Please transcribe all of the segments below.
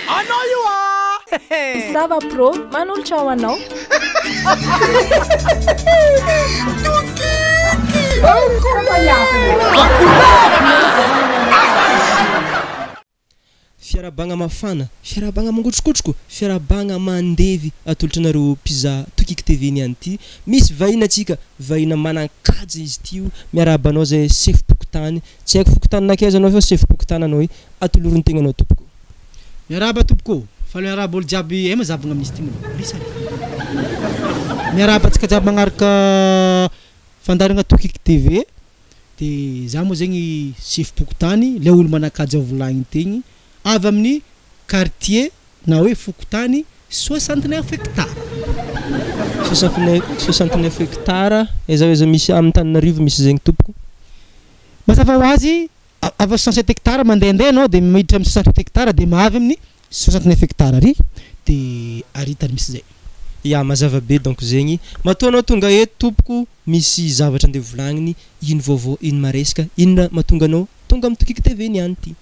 Anao io Zava pro, manolotra ho anao. Fiarabagna mafana, fiarabagna mangotrokotroko, fiarabagna mandevy atolotra nareo pizza Tokiky TV niany ty. Misy vahiny atsika, vahina manan-kaja izy ty io, miarahaba anao zay sefo pokotany. Tsy haiko fokotaninakaiza anao fa sefo pokotany anao io, atolorin'ny tegnanao tompoko. Miarahaba tompoko, fa miarahaba olo jiaby mazavagna amin'izy ty moa. Risany. Miarahaba antsika jiaby magnaraka fandaragna Tokiky TV. De za moa zegny sefo pokotany, le olo manan-kaja volagny tegny. Avy amin'ny quartier na hoe Fokotany 69 hectares. 69 hectares, eza misy amin'ny Tananarivo misy zegny tompoko. Mazava ho azy, avy 67 hectares mandehandeha anao de miditra amin'ny 68 hectares de mahavy amin'ny 69 hectares ary de aritany misy zay. Ya mazava be donc zegny. Matoa anao tonga eto tompoko, misy zavatra andeha volagniny, ino vaovao, ino maresaka, ino mahatonga anao tonga amin'ny Tokiky TV niany ty.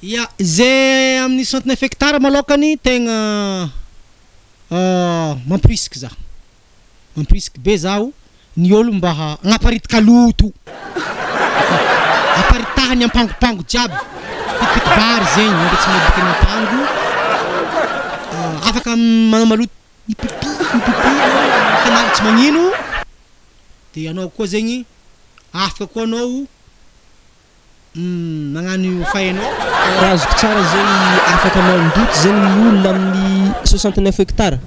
Ya, zay amin'ny 69 hectares malokany tegna mampirisika za. Mampirisika be zaho ny olo mba hagnaparitaka loto. Aparitahany ampangopango jiaby. Pitipity bary zegny, mandeha tsy mahabiky ny ampango. Afaka manao maloto mipipi, kanaly tsy magnino. De anao koa zegny, afaka koa anao magnano fahainao. Azoko tsara zegny afaka mandoto zegny ny olona amin'ny 69 hectares.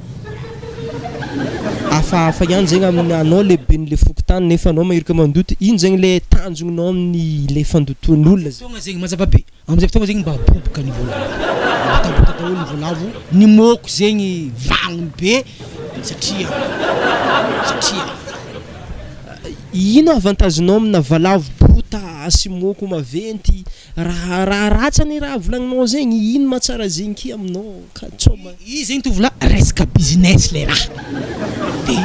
Afa ihany zegny amin'ny anao lehiben'le Fokotany nefa anao mahirika mandoto. Ino zegny le tanjonginao amin'ny le fandotoan'olona zegny. Tonga zegny mazava be. Amizay fotoagna zegny mba boboka ny volavo. Matabota daholo ny volavo. Ny moko zegny vagny be satria ino avantagenao amina valavo bota sy moko maventy, raha ratsany raha volagninao zegny, ino mahatsara zegny ki aminao ka tsoma. I zegny tovola resaka business le raha. De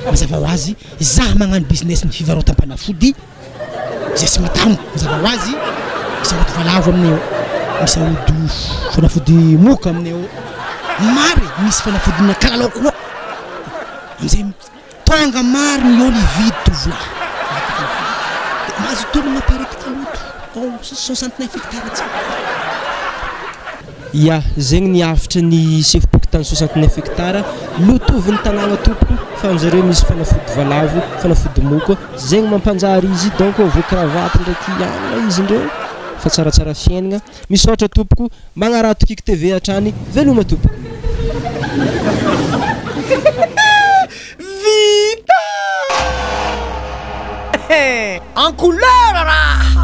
mazava ho azy, za magnano business ny fivarotam-panafody. Zay tsy matano, mazava ho azy, misy aody valavo aminay ao, misy aody fanafody moka aminay ao. Mary, misy fanafodina kalalao koa. Amizay tonga maro ny olo ividy tovola. Mahazo tombona appareil loto 69 hectares. Ya, zegny ny afitra ny sefo pokotany 69 hectares. Lotoviny tanàgna tompoko fa aminjareo misy fanafody valavo, fanafody moko. Zegny mampanjary izy donc vao cravatte ndraiky ihany izy ndreo fa tsaratsara fiainagna. Misaotra tompoko, magnaraha Tokiky TV hatrany, veloma tompoko. En couleur là.